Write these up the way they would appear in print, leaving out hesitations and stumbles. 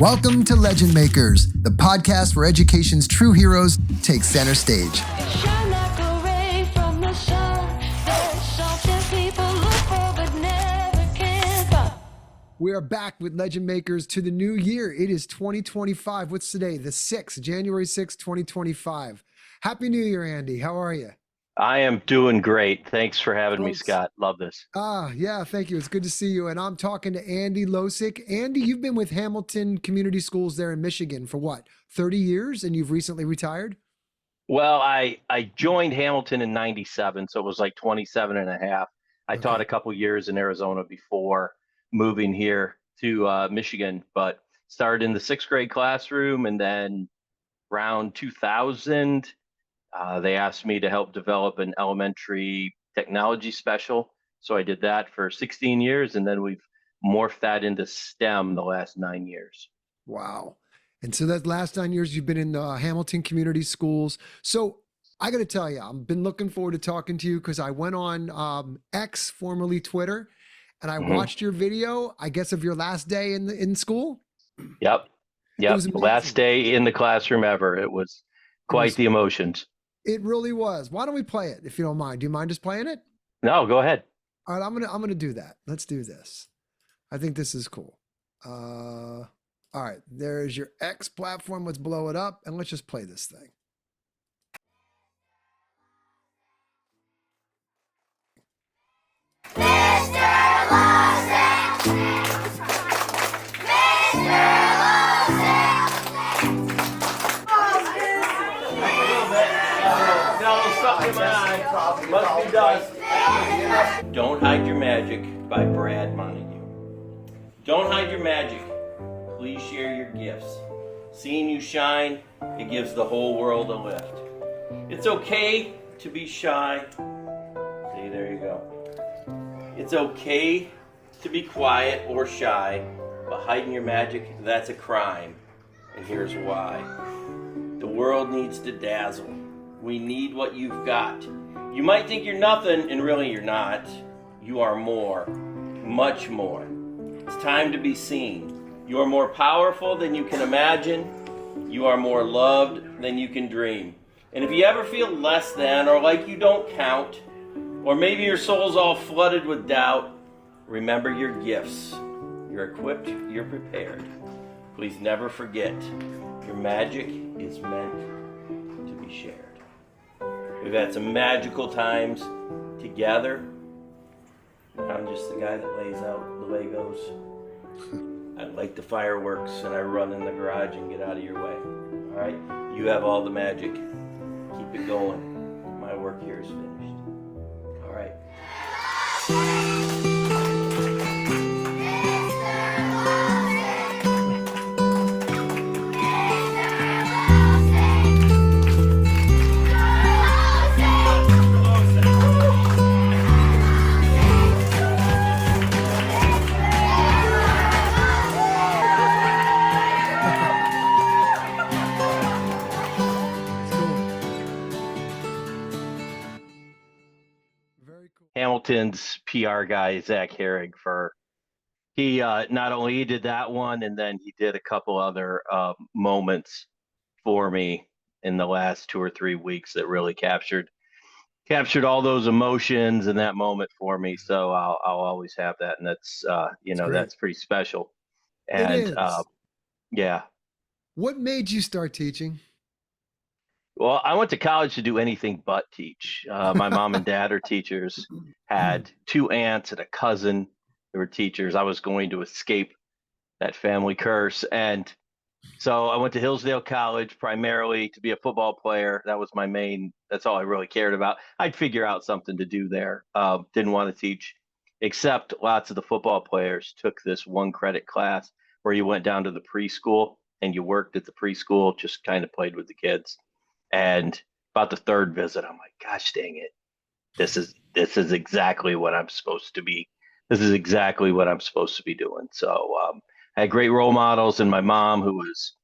Welcome to Legend Makers, the podcast where education's true heroes take center stage. Shine like a ray from the sun. There's something people look for but never can find. We are back with Legend Makers to the new year. It is 2025. What's today? The 6th, January 6th, 2025. Happy New Year, Andy. How are you? I am doing great. Thanks for having me, Folks. Scott. Love this. Yeah, thank you. It's good to see you. And I'm talking to Andy Losik. Andy, you've been with Hamilton Community Schools there in Michigan for what, 30 years? And you've recently retired? Well, I joined Hamilton in 97, so it was like 27 and a half. I Okay. taught a couple years in Arizona before moving here to Michigan, but started in the sixth grade classroom, and then around 2000, they asked me to help develop an elementary technology special. So I did that for 16 years, and then we've morphed that into STEM the last 9 years. Wow. And so that last 9 years you've been in the Hamilton Community Schools. So I got to tell you, I've been looking forward to talking to you because I went on X, formerly Twitter, and I Mhm. watched your video, I guess, of your last day in school. Yep. was Yep. Last amazing. day in the classroom ever. It was quite was- the emotions. It really was. Why don't we play it if you don't mind? Do you mind just playing it? No, go ahead. All right, I'm gonna do that. Let's do this. I think this is cool. All right, there's your X platform. Let's blow it up and let's just play this thing. Don't Hide Your Magic by Brad Montague. Don't hide your magic. Please share your gifts. Seeing you shine, it gives the whole world a lift. It's okay to be shy. See, there you go. It's okay to be quiet or shy, but hiding your magic, that's a crime. And here's why. The world needs to dazzle. We need what you've got. You might think you're nothing, and really you're not. You are more, much more. It's time to be seen. You are more powerful than you can imagine. You are more loved than you can dream. And if you ever feel less than or like you don't count, or maybe your soul's all flooded with doubt, remember your gifts. You're equipped, you're prepared. Please never forget, your magic is meant to be shared. We've had some magical times together. I'm just the guy that lays out the Legos. I light the fireworks and I run in the garage and get out of your way. All right? You have all the magic. Keep it going. My work here is finished. All right. Very cool. Hamilton's PR guy, Zach Herring, he not only he did that one, and then he did a couple other moments for me in the last 2 or 3 weeks that really captured all those emotions in that moment for me. So I'll always have that, and that's great. that's pretty special. It And is. yeah. What made you start teaching? Well, I went to college to do anything but teach. My mom and dad are teachers, had 2 aunts and a cousin who were teachers. I was going to escape that family curse. And so I went to Hillsdale College primarily to be a football player. That was that's all I really cared about. I'd figure out something to do there. Didn't want to teach, except lots of the football players took this 1 credit class where you went down to the preschool and you worked at the preschool, just kind of played with the kids. And about the 3rd visit, I'm like, gosh dang it. This is exactly what I'm supposed to be. This is exactly what I'm supposed to be doing. So I had great role models, and my mom, who was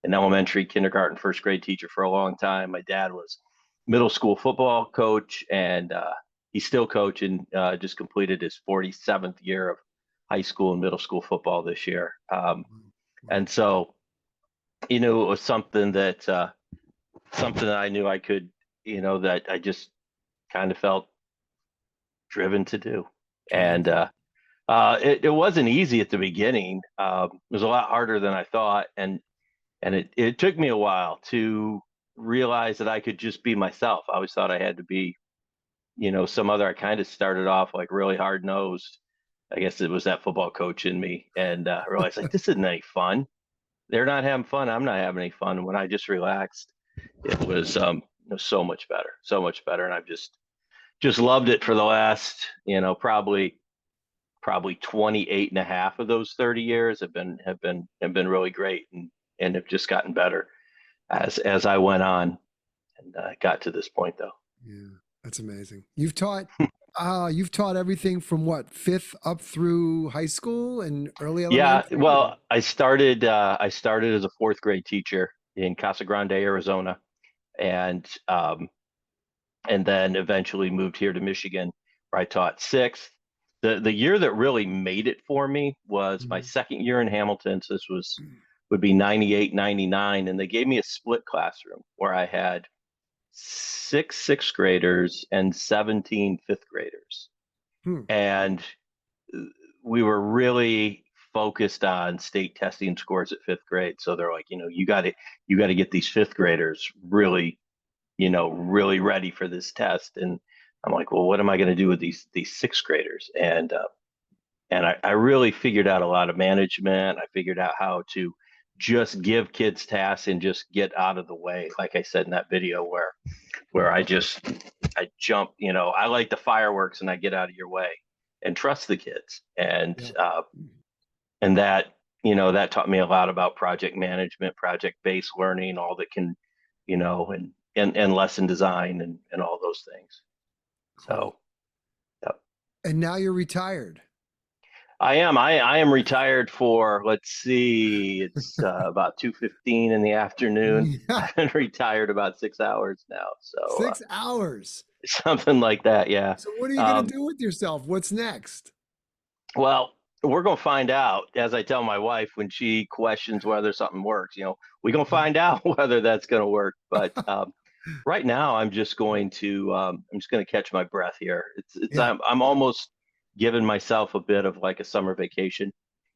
an elementary, kindergarten, 1st grade teacher for a long time. My dad was middle school football coach, and he's still coaching, just completed his 47th year of high school and middle school football this year. And so, it was something that I knew I could, that I just kind of felt driven to do. Driven And to. it wasn't easy at the beginning. It was a lot harder than I thought, and it took me a while to realize that I could just be myself. I always thought I had to be, some other. I kind of started off like really hard nosed. I guess it was that football coach in me, and realized like this isn't any fun. They're not having fun. I'm not having any fun. And when I just relaxed, it was so much better, so much better. And I've just loved it for the last, probably 28 and a half of those 30 years have been really great, and have just gotten better as I went on, and got to this point though. Yeah, that's amazing. You've taught everything from what, fifth up through high school and early Yeah, elementary? Or- well, I started as a fourth grade teacher in Casa Grande, Arizona, and then eventually moved here to Michigan, where I taught sixth. The year that really made it for me was my Mhm. second year in Hamilton. So this would be 98, 99, and they gave me a split classroom where I had six sixth graders and 17 fifth graders. Hmm. And we were really focused on state testing scores at fifth grade. So they're like, you got to get these fifth graders really, really ready for this test. And I'm like, well, what am I going to do with these sixth graders? And I really figured out a lot of management. I figured out how to just give kids tasks and just get out of the way. Like I said in that video, where I jump, I like the fireworks and I get out of your way and trust the kids. And Yeah. and that, that taught me a lot about project management, project based learning, all that can, and lesson design, and all those things. Cool. So yep. And now you're retired. I am retired for, let's see, it's about 2:15 in the afternoon. Yeah. I've been retired about 6 hours now. So 6 hours. something like that. Yeah. So what are you going to Um, do with yourself? What's next? well, we're going to find out, as I tell my wife when she questions whether something works, we're going to find out whether that's going to work. But right now I'm just going to catch my breath here. It's Yeah. I'm almost giving myself a bit of like a summer vacation,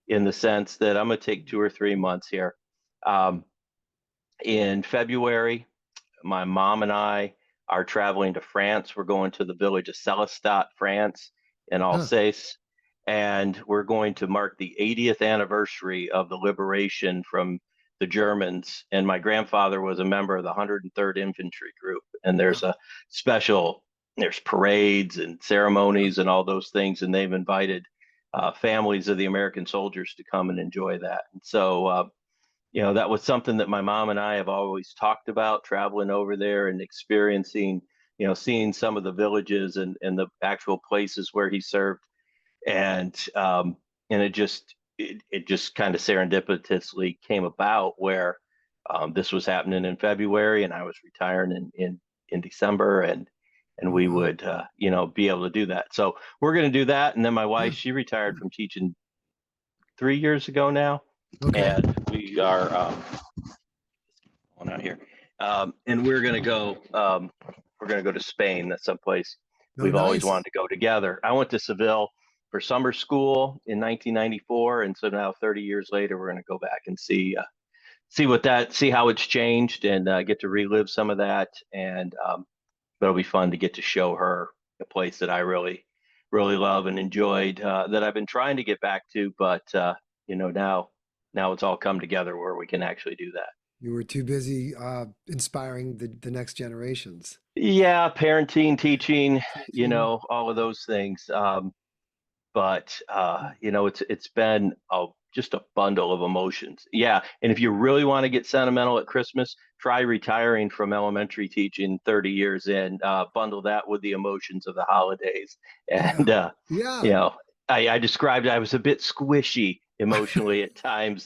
in the sense that I'm going to take 2 or 3 months here. Um, in February, my mom and I are traveling to France. We're going to the village of Celestat, France, in Huh. Alsace, and we're going to mark the 80th anniversary of the liberation from the Germans. And my grandfather was a member of the 103rd Infantry Group, and Wow. there's parades and ceremonies and all those things, and they've invited families of the American soldiers to come and enjoy that. And so that was something that my mom and I have always talked about, traveling over there and experiencing, seeing some of the villages and the actual places where he served. And it just kind of serendipitously came about where this was happening in February, and I was retiring in December, and we Wow. would be able to do that. So we're going to do that. And then my Huh. wife, she retired from teaching 3 years ago now, Okay. and we are on out here. And we're gonna go to Spain. That's someplace Oh, we've always nice. wanted to go together. I went to Seville for summer school in 1994, and so now 30 years later, we're gonna go back and see how it's changed, and get to relive some of that. And it'll be fun to get to show her a place that I really, really love and enjoyed, that I've been trying to get back to, but now it's all come together where we can actually do that. You were too busy inspiring the next generations. Yeah, parenting, teaching, Teaching. all of those things. But it's been just a bundle of emotions. Yeah, and if you really want to get sentimental at Christmas, try retiring from elementary teaching 30 years in. Bundle that with the emotions of the holidays, Yeah. and you Yeah. know, I described I was a bit squishy emotionally at times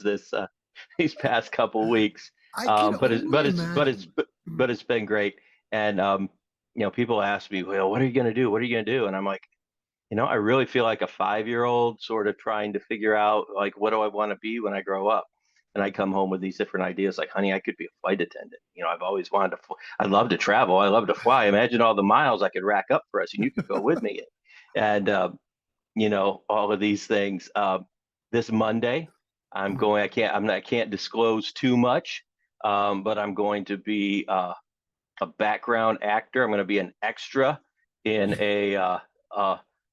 these past couple weeks. I can But it's but only it's but it's imagine. but it's been great. And people ask me, well, what are you going to do? What are you going to do? And I'm like, I really feel like a 5-year-old sort of trying to figure out, like, what do I want to be when I grow up? and I come home with these different ideas like, honey, I could be a flight attendant. I've always wanted to, I'd love to travel. I love to fly. Imagine all the miles I could rack up for us and you could go with me. And, all of these things. This Monday, I'm going, I can't disclose too much, but I'm going to be a background actor. I'm going to be an extra in a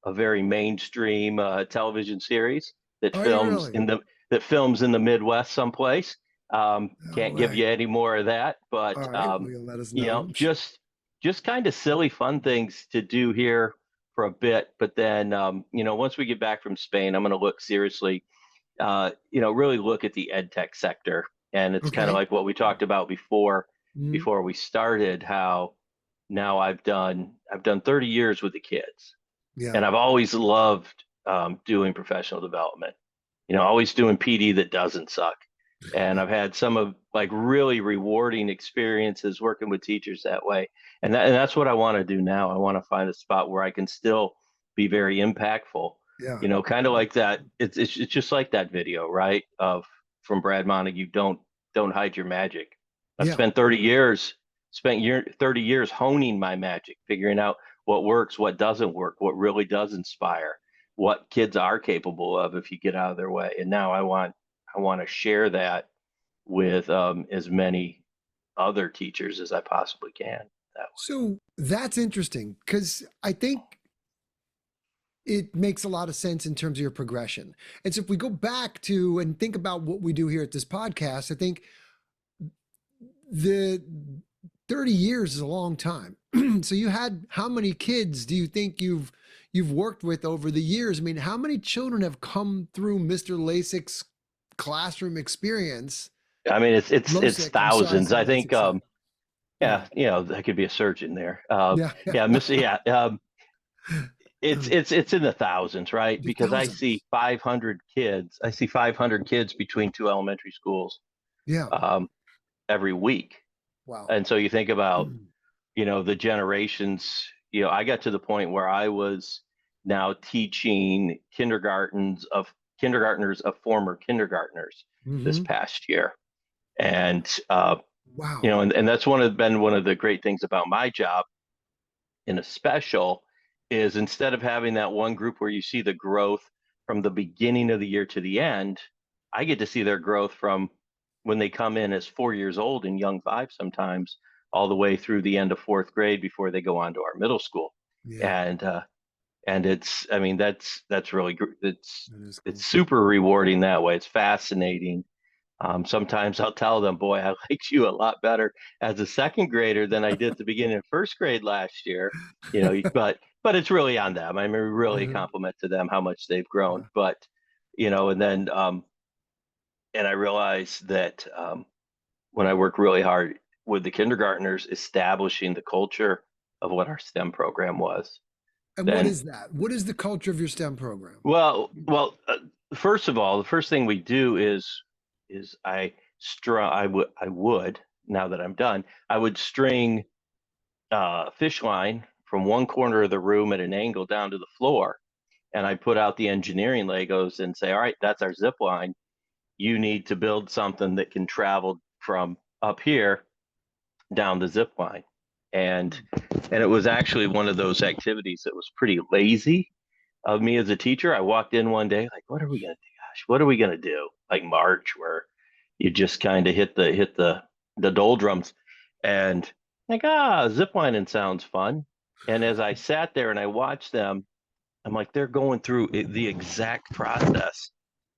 very mainstream television series that Are you films really? in the Midwest someplace. No Can't give way. you any more of that, but All right. Well, you'll let us know. just kind of silly, fun things to do here for a bit. But then, once we get back from Spain, I'm going to look seriously, really look at the ed tech sector. And it's kind of Okay. like what we talked about Mhm. before we started, how now I've done 30 years with the kids, Yeah. and I've always loved doing professional development. Always doing PD that doesn't suck. And I've had some of like really rewarding experiences working with teachers that way. And that's what I want to do now. I want to find a spot where I can still be very impactful. Yeah. Kind of like that. It's just like that video, right? Of From Brad Montague, don't hide your magic. I've Yeah. spent 30 years honing my magic, figuring out what works, what doesn't work, what really does inspire, what kids are capable of if you get out of their way. And now I want to share that with as many other teachers as I possibly can that So that's interesting because I think it makes a lot of sense in terms of your progression. And so if we go back to and think about what we do here at this podcast, I think the 30 years is a long time. So you had how many kids do you think you've worked with over the years? I mean, how many children have come through Mr. Lasik's classroom experience? way. I mean, it's Losik, I'm sorry, I thousands. said I Lasik, think sorry. Yeah. yeah, I could be a surgeon there. Yeah. Yeah, Miss, yeah. It's in the thousands, right? Because I see Thousands. 500 kids. I see 500 kids between two elementary schools Yeah. um, every week. Wow. And so you think about, the generations. I got to the point where I was now teaching kindergartners of former kindergartners this Mm-hmm. past year. And Wow. and that's been one of the great things about my job in a special is instead of having that one group where you see the growth from the beginning of the year to the end, I get to see their growth from when they come in as 4 years old in young five sometimes, all the way through the end of fourth grade before they go on to our middle school. Yeah. And I mean, that's really That is cool. it's super rewarding that way. It's fascinating. Sometimes I'll tell them, boy, I liked you a lot better as a second grader than I did at the beginning of first grade last year. But it's really on them. I mean, really a Yeah. compliment to them how much they've grown. Yeah. But and then and I realized that when I work really hard with the kindergartners, establishing the culture of what our STEM program was, And what then is that? What is the culture of your STEM program? first of all, the first thing we do is I would, now that I'm done, I would string fish line from one corner of the room at an angle down to the floor, and I put out the engineering Legos and say, all right, that's our zip line. You need to build something that can travel from up here down the zip line. And it was actually one of those activities that was pretty lazy of me as a teacher. I walked in one day like, what are we gonna do? Gosh, what are we gonna do? Like March, where you just kind of hit the doldrums, and like, zip lining sounds fun. And as I sat there and I watched them, I'm like, they're going through the exact process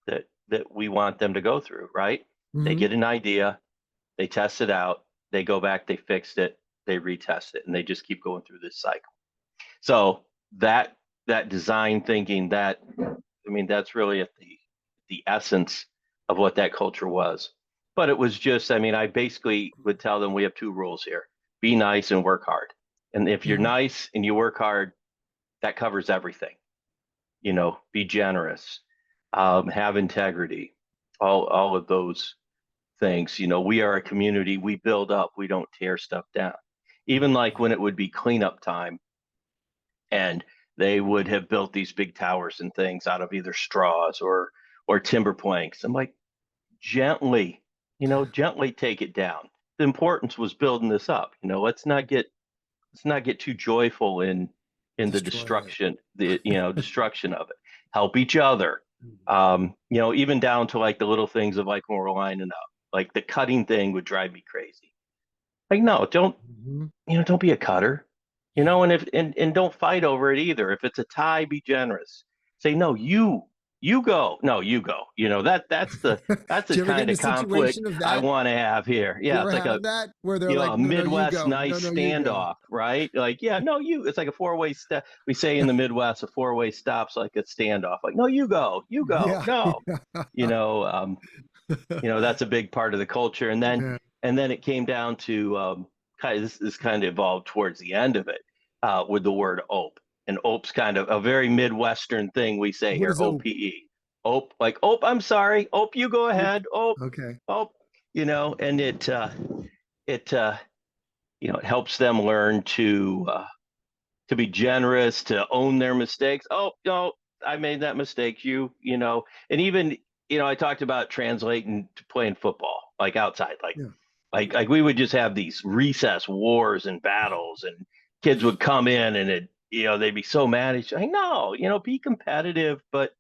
that we want them to go through, right? They Mm-hmm. get an idea, they test it out, they go back, they fixed it, they retest it, and they just keep going through this cycle. So that design thinking, that's really at the essence of what that culture was. But it was just, I basically would tell them we have two rules here: be nice and work hard. And if you're Mm-hmm. nice and you work hard, that covers everything. Be generous, have integrity, all of those things. We are a community. We build up. We don't tear stuff down. Even like when it would be cleanup time, and they would have built these big towers and things out of either straws or timber planks. I'm like, gently, gently take it down. The importance was building this up. Let's not get too joyful in the Destroying it. destruction of it. Help each other. Even down to like the little things of like when we're lining up, like the cutting thing would drive me crazy. Like, no, Mhm. don't be a cutter, and don't fight over it either. If it's a tie, be generous. Say, no, you go. No, you go. That's Do the you ever get kind in a of conflict situation of I that? want to have here. You Yeah, ever it's like have that where they're a like, no, no, you Midwest go. No, nice no, you go. standoff, right? Like, yeah, no, it's like a four-way step. We say in the Midwest, a four-way stop's like a standoff. Like, no, you go, Yeah. no, you know, um, that's a big part of the culture. And then Yeah. it came down to kind of this kind of evolved towards the end of it with the word ope. And ope's kind of a very Midwestern thing we say What here, is OP? OPE. Ope, like, ope, I'm sorry. Ope, you go Oop. ahead. Ope, Okay. ope, and it it helps them learn to be generous, to own their mistakes. Oh, no, I made that mistake. And even I talked about translating to playing football, like outside, like Yeah. like we would just have these recess wars and battles, and kids would come in, and they'd be so mad at you. Like, no, be competitive, but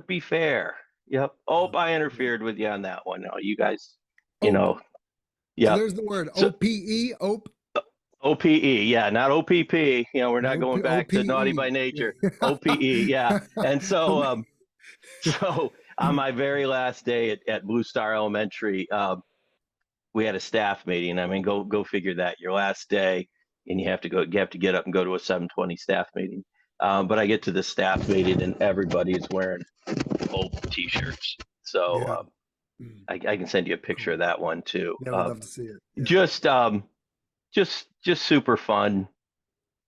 be fair. Yep. Oh, I Yeah. interfered with you on that one. No, you guys, you OP. know, So yep. there's the word So OPE. OP. OPE, yeah, not OPP. We're not OP. going back to naughty by OPE. nature. OPE, yeah. And so, OP. so on my very last day at Blue Star Elementary, we had a staff meeting. I mean, go figure that. Your last day, and you have to get up and go to a 7:20 staff meeting. But I get to the staff meeting, and everybody is wearing old T-shirts. So Yeah. Mm, I can send you a picture cool. of that one too. Yeah, I would love to see it. Yeah. Just just super Yeah.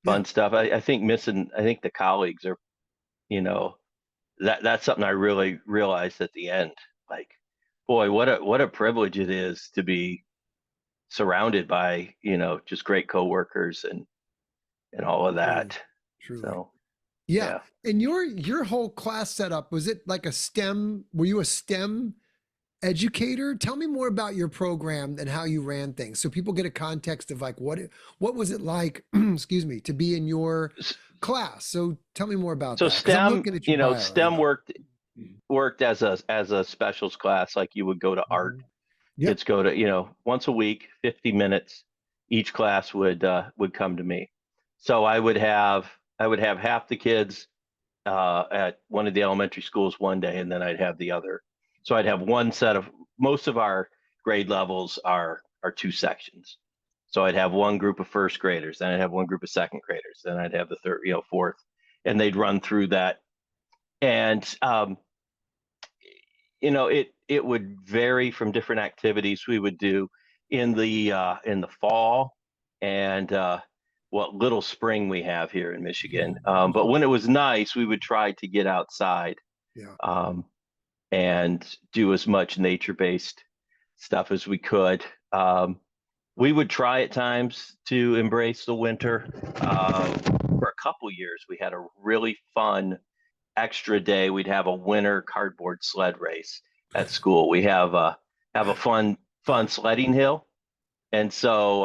fun stuff. I think the colleagues are, you know, that's something I really realized at the end. Like, boy, what a privilege it is to be surrounded by, just great coworkers and all of Truly. that. Truly. So, Yeah. yeah. And your whole class setup, was it like a STEM? Were you a STEM educator? Tell me more about your program and how you ran things so people get a context of like what was it like, excuse me, to be in your S- class. So tell me more about So that because I'm STEM, looking at your bio. STEM Yeah. worked as a specials class, like you would go to art. Mhm. Yep. Kids go to, once a week, 50 minutes. Each class would come to me. So I would have half the kids at one of the elementary schools one day, and then I'd have the other. So I'd have one set of most of our grade levels are two sections. So I'd have one group of first graders, then I'd have one group of second graders, then I'd have the third, fourth, and they'd run through that. And it would vary from different activities we would do in the fall and what little spring we have here in Michigan. But when it was nice, we would try to get outside Yeah. um, and do as much nature-based stuff as we could. We would try at times to embrace the winter. For a couple years, we had a really fun extra day. We'd have a winter cardboard sled race at school. We have a fun sledding hill, and so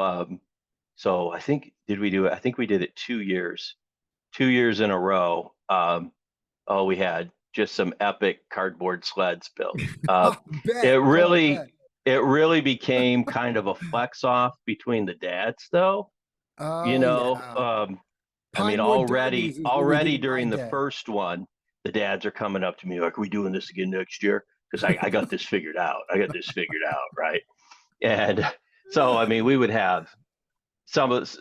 I think did we do it? I think we did it 2 years in a row. Oh, we had just some epic cardboard sleds built. I It bet. Oh, I really bet. it really became kind of a flex off between the dads, though. You Oh know, yeah. um, I mean, Pine Wood Derbies is what we did already in my during the day. first one, the dads are coming up to me like, "Are we doing this again next year?" Because I got this figured out. I got this figured out, right? And so, I mean, we would have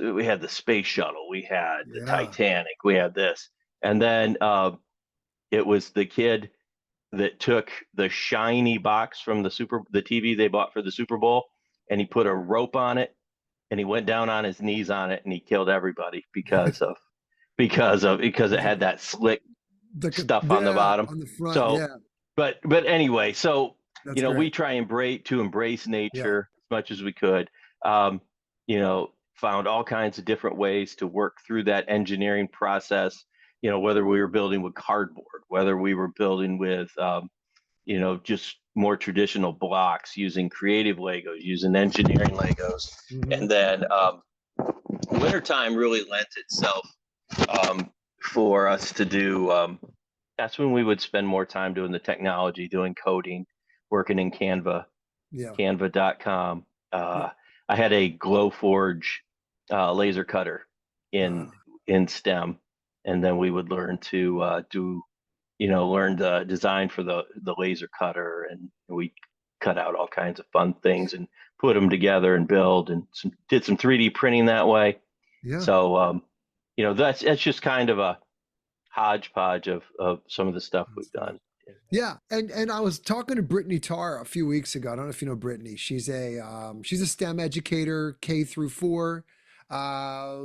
we had the space shuttle, we had the Yeah. Titanic, we had this, and then it was the kid that took the shiny box from the TV they bought for the Super Bowl, and he put a rope on it, and he went down on his knees on it, and he killed everybody because it Is it had that slick stuff on the yeah, bottom. on the front. So, Yeah. but anyway, so That's we great. try and embrace Yeah. nature as much as we could. Um, found all kinds of different ways to work through that engineering process. Whether we were building with cardboard, whether we were building with just more traditional blocks, using creative Legos, using engineering Legos. Hmm. And then wintertime really lent itself for us to do. That's when we would spend more time doing the technology, doing coding, working in Canva, Yeah. canva.com. Yeah. I had a Glowforge laser cutter Uh, in STEM, and then we would learn to learn the design for the laser cutter, and we cut out all kinds of fun things and put them together and build, and did some 3D printing that way. yeah. So that's just kind of a hodgepodge of some of the stuff That's we've fun. done. Yeah, and I was talking to Brittany Tarr a few weeks ago. I don't know if you know Brittany. She's a STEM educator, K through 4, uh,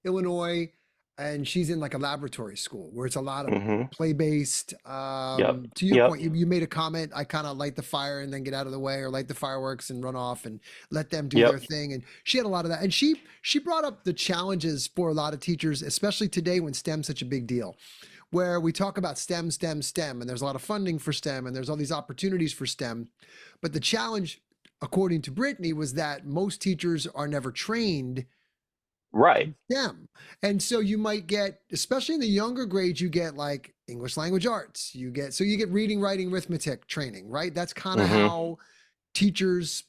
Illinois, and she's in like a laboratory school where it's a lot of Hmm. play based. Yep. To your Yep. point, you made a comment. I kind of light the fire and then get out of the way, or light the fireworks and run off and let them do their Yep. thing. And she had a lot of that, and she brought up the challenges for a lot of teachers, especially today when STEM's such a big deal, where we talk about STEM, STEM, STEM, and there's a lot of funding for STEM and there's all these opportunities for STEM. But the challenge, according to Brittany, was that most teachers are never trained Right. in STEM. And so you might get, especially in the younger grades, you get like English language arts, you get reading, writing, arithmetic training, right? That's kind of Hmm. how teachers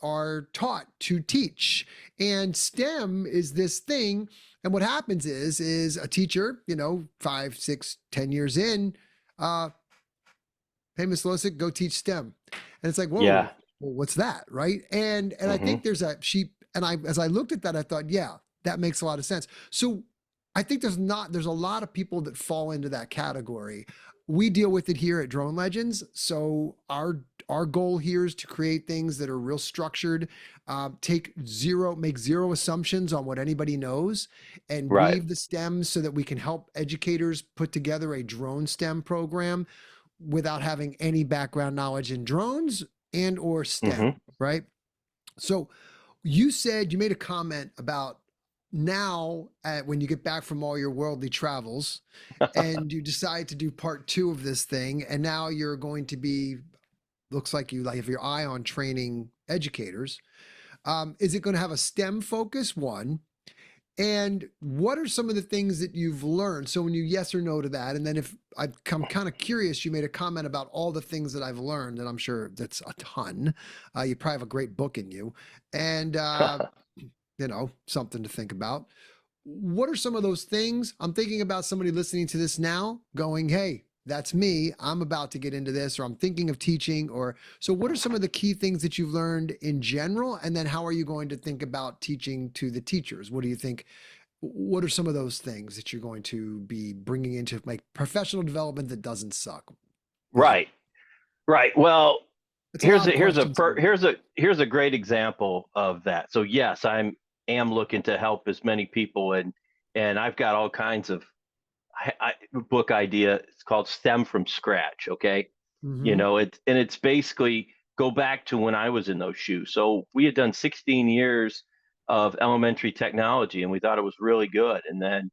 are taught to teach. And STEM is this thing. And what happens is a teacher, 5, 6, 10 years in, uh, hey, Miss Losik, go teach STEM. And it's like, whoa, Yeah. well, what's that? Right. And I Hmm. think there's a sheep. And as I looked at that, I thought, yeah, that makes a lot of sense. So I think there's a lot of people that fall into that category. We deal with it here at Drone Legends. So our goal here is to create things that are real structured, make zero assumptions on what anybody knows, and Right. weave the stems so that we can help educators put together a drone STEM program without having any background knowledge in drones and or STEM, Hmm. right? So you said you made a comment about now when you get back from all your worldly travels and you decide to do part 2 of this thing, and now you're going to be, looks like you like have your eye on training educators. Is it going to have a STEM focus, one? And what are some of the things that you've learned? So when you yes or no to that, and then if I'm kind of curious, you made a comment about all the things that I've learned, and I'm sure that's a ton. You probably have a great book in you, and something to think about. What are some of those things? I'm thinking about somebody listening to this now going, hey, that's me. I'm about to get into this, or I'm thinking of teaching, or so what are some of the key things that you've learned in general? And then how are you going to think about teaching to the teachers? What do you think? What are some of those things that you're going to be bringing into like professional development that doesn't suck? What do you, Right. Right. Well, it's a lot of questions. here's a great example of that. So yes, am looking to help as many people, and I've got all kinds of book idea. It's called STEM from Scratch. Okay. Mm-hmm. It's basically go back to when I was in those shoes. So we had done 16 years of elementary technology, and we thought it was really good. And then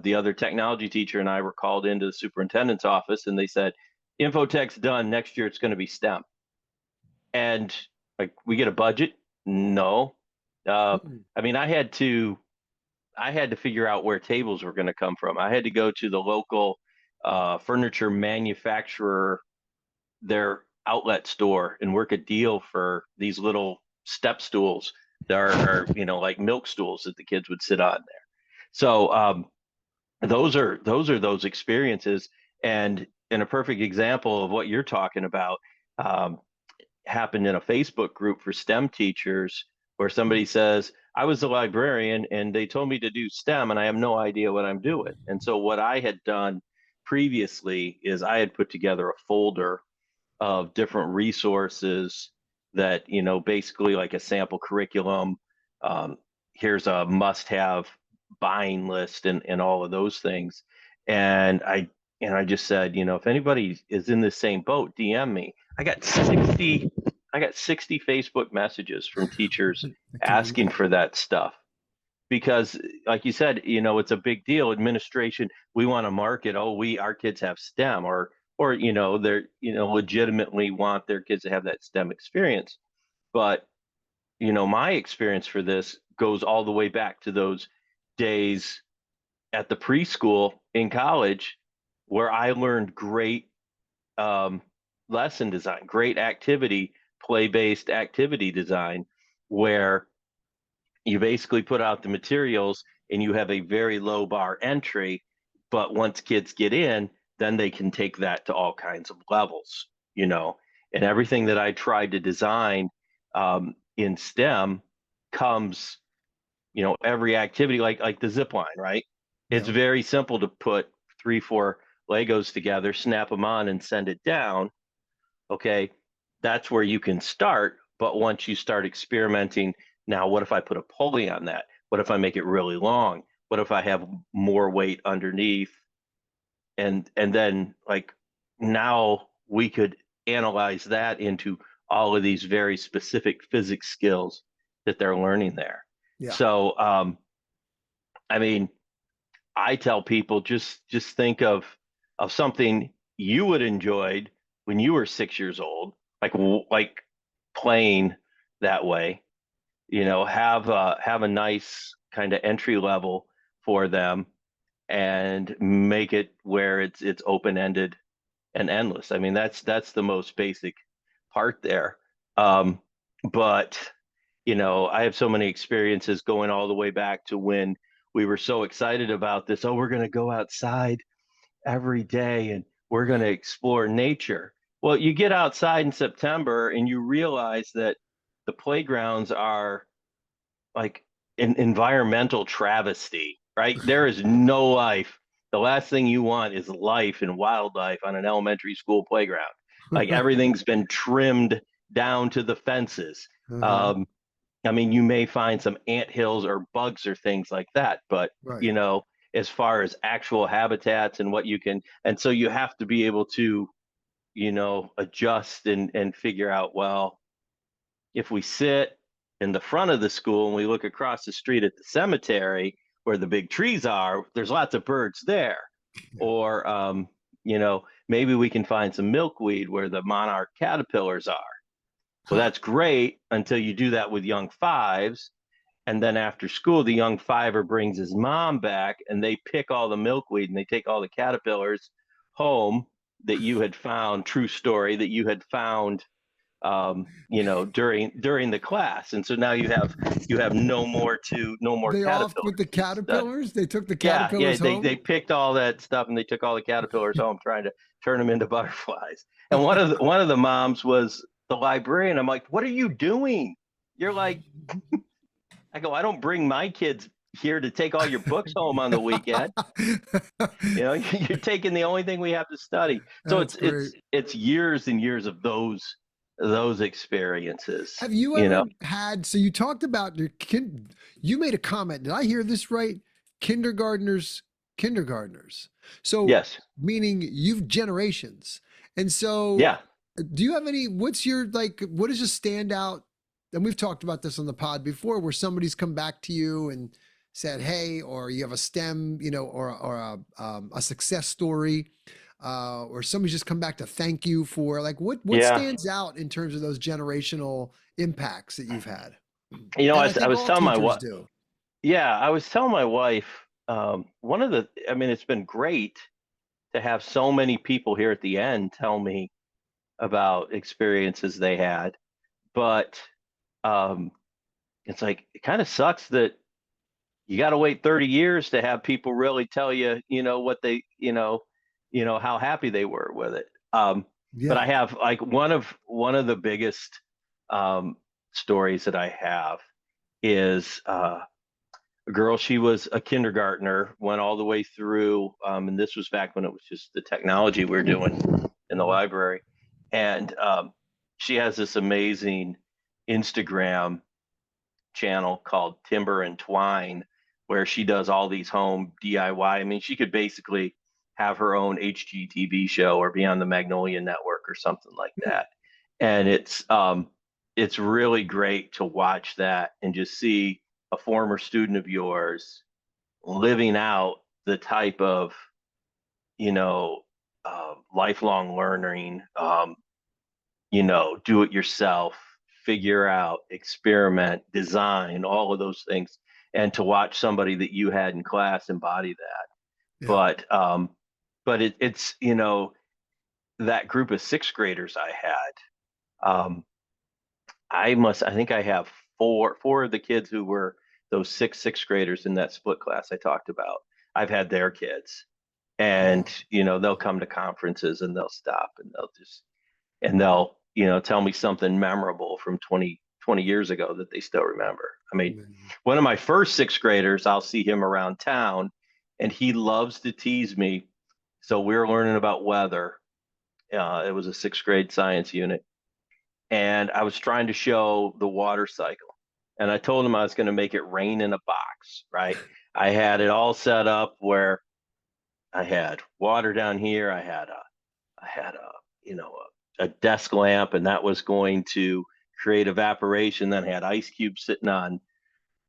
the other technology teacher and I were called into the superintendent's office, and they said, "Infotech's done. Next year it's going to be STEM." And like, we get a budget? No. Uh, Mm-hmm. I mean, I had to figure out where tables were going to come from. I had to go to the local furniture manufacturer, their outlet store, and work a deal for these little step stools that are like milk stools that the kids would sit on there. So those experiences, and in a perfect example of what you're talking about, um, happened in a Facebook group for STEM teachers, where somebody says, I was the librarian and they told me to do STEM and I have no idea what I'm doing. And so what I had done previously is I had put together a folder of different resources that, basically like a sample curriculum. Um, Here's a must have buying list, and all of those things. And I just said, if anybody is in the same boat, DM me. I got 60 Facebook messages from teachers I can asking imagine. for that stuff, because like you said, it's a big deal. Administration, we want to market, oh, our kids have STEM, or or they're legitimately want their kids to have that STEM experience. But my experience for this goes all the way back to those days at the preschool in college where I learned great um, lesson design, great activity, play-based activity design, where you basically put out the materials and you have a very low bar entry, but once kids get in, then they can take that to all kinds of levels, and everything that I tried to design in STEM comes, every activity like the zip line, right? It's Yeah. very simple to put 3, 4 Legos together, snap them on, and send it down. Okay, that's where you can start. But once you start experimenting, now what if I put a pulley on that? What if I make it really long? What if I have more weight underneath? And then like now we could analyze that into all of these very specific physics skills that they're learning there. Yeah. So I mean, I tell people just think of something you would enjoyed when you were 6 years old, like playing that way. Have a nice kind of entry level for them, and make it where it's open ended and endless. I mean, that's the most basic part there. Um, but I have so many experiences going all the way back to when we were so excited about this. Oh, we're going to go outside every day and we're going to explore nature. Well, you get outside in September and you realize that the playgrounds are like an environmental travesty, right? There is no life. The last thing you want is life and wildlife on an elementary school playground. Like everything's been trimmed down to the fences. Uh-huh. Um, I mean, you may find some ant hills or bugs or things like that, but Right. as far as actual habitats and what you can, and so you have to be able to, adjust and figure out, well, if we sit in the front of the school and we look across the street at the cemetery where the big trees are, there's lots of birds there. Yeah. Or, maybe we can find some milkweed where the monarch caterpillars are. Well, Huh. that's great until you do that with young fives. And then after school, the young fiver brings his mom back and they pick all the milkweed and they take all the caterpillars home that you had found, true story, that you had found during the class. And so now you have no more They off caterpillars with the to study. caterpillars? They took the Yeah, caterpillars they home? picked all that stuff and they took all the caterpillars home trying to turn them into butterflies. And one of the moms was the librarian. I'm like, what are you doing? You're like, I go, I don't bring my kids here to take all your books home on the weekend. You're taking the only thing we have to study. So That's it's great. it's it's years and years of those experiences. Have you ever had, so you talked about your you made a comment. Did I hear this right? Kindergartners, kindergartners. So Yes. meaning you've generations. And so Yeah. do you have any, what's your, like, what does just stand out? And we've talked about this on the pod before where somebody's come back to you and said, hey, or you have a STEM, or a success story, or somebody's just come back to thank you for, like, what Yeah. stands out in terms of those generational impacts that you've had? I And I was, I think was all telling my teachers wife. do. Yeah, I was telling my wife. I mean, it's been great to have so many people here at the end tell me about experiences they had, but um, it's like it kind of sucks that you got to wait 30 years to have people really tell you, what they, how happy they were with it. But Yeah. I have like one of the biggest um, stories that I have is a girl. She was a kindergartner, went all the way through, and this was back when it was just the technology we are doing in the Mhm. library, and she has this amazing Instagram channel called Timber and Twine, where she does all these home DIY. I mean, she could basically have her own HGTV show or be on the Magnolia Network or something like Hmm. that. And it's really great to watch that and just see a former student of yours living out the type of, you know, lifelong learning, do it yourself, figure out, experiment, design, all of those things, and to watch somebody that you had in class embody that. Yeah. But that group of sixth graders I had, I think I have four of the kids who were those sixth graders in that split class I talked about. I've had their kids, and Wow. they'll come to conferences and they'll stop and they'll tell me something memorable from 20 years ago that they still remember. I mean, Amazing. one of my first sixth graders, I'll see him around town, and he loves to tease me. So we were learning about weather. It was a sixth grade science unit, and I was trying to show the water cycle. And I told him I was going to make it rain in a box, right? I had it all set up where I had water down here. I had a a desk lamp, and that was going to create evaporation. Then I had ice cubes sitting on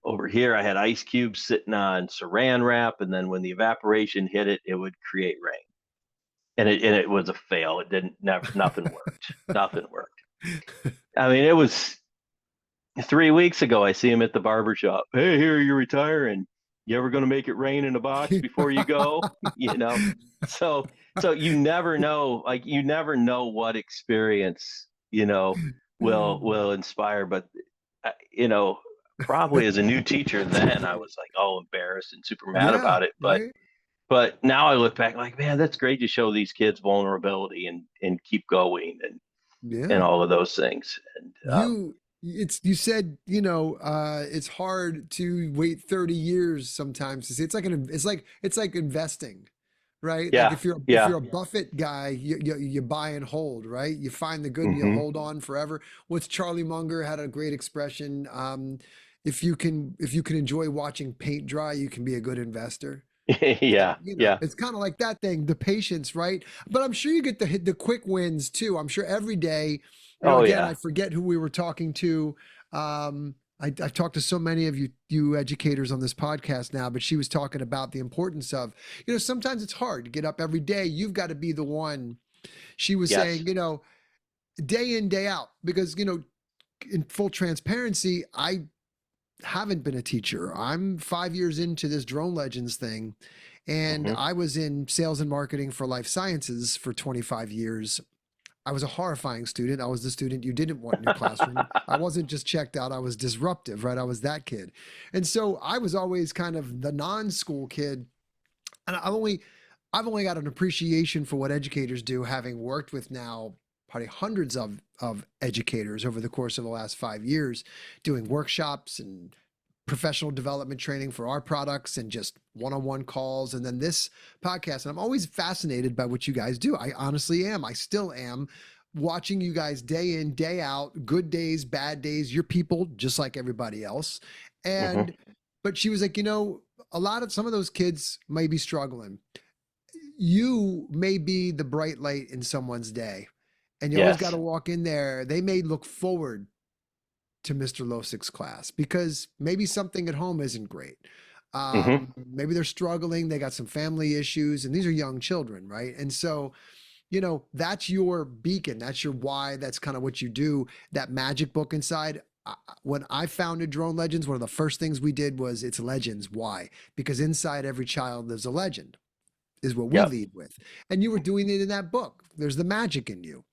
over here. I had ice cubes sitting on saran wrap, and then when the evaporation hit it, it would create rain. And it was a fail. It didn't never nothing worked. Nothing worked. I mean, it was 3 weeks ago. I see him at the barber shop. Hey, here you're retiring. You ever going to make it rain in a box before you go? So so you never know what experience will inspire. But uh, you know probably as a new teacher then I was like all embarrassed and super mad Yeah, about it. but right. but now I look back like, man, that's great to show these kids vulnerability and keep going and Yeah. all of those things. And You said, it's hard to wait 30 years sometimes to see. It's like investing, right? Like yeah, if yeah. you're a Buffett guy, you buy and hold, right? You find the good and you Hmm. hold on forever. What's Charlie Munger had a great expression. If you can enjoy watching paint dry, you can be a good investor. And, Yeah, yeah. it's kind of like that thing, the patience, right? But I'm sure you get the quick wins too. I'm sure every day, Oh again, I yeah. forget who we were talking to. I've talked to so many of you educators on this podcast now, but she was talking about the importance of, sometimes it's hard to get up every day. You've got to be the one. She was Yes. saying, day in, day out, because, in full transparency, I haven't been a teacher. I'm 5 years into this Drone Legends thing, and Hmm. I was in sales and marketing for life sciences for 25 years. I was a horrifying student. I was the student you didn't want in your classroom. I wasn't just checked out, I was disruptive, right? I was that kid. And so I was always kind of the non-school kid. And I've only got an appreciation for what educators do, having worked with now probably hundreds of educators over the course of the last 5 years, doing workshops and professional development training for our products and just one-on-one calls, and then this podcast. And I'm always fascinated by what you guys do. I honestly am. I still am, watching you guys day in, day out, good days, bad days. You're people just like everybody else. Hmm. And but she was like, some of those kids may be struggling. You may be the bright light in someone's day. And you always got to Yes. walk in there. They may look forward to Mr. Losik's class because maybe something at home isn't great. Hmm. Maybe they're struggling, they got some family issues, and these are young children, right? And so, that's your beacon, that's your why, that's kind of what you do, that magic book inside. When I founded Drone Legends, one of the first things we did was it's legends. Why? Because inside every child lives a legend, is what we Yep. lead with. And you were doing it in that book. There's the magic in you.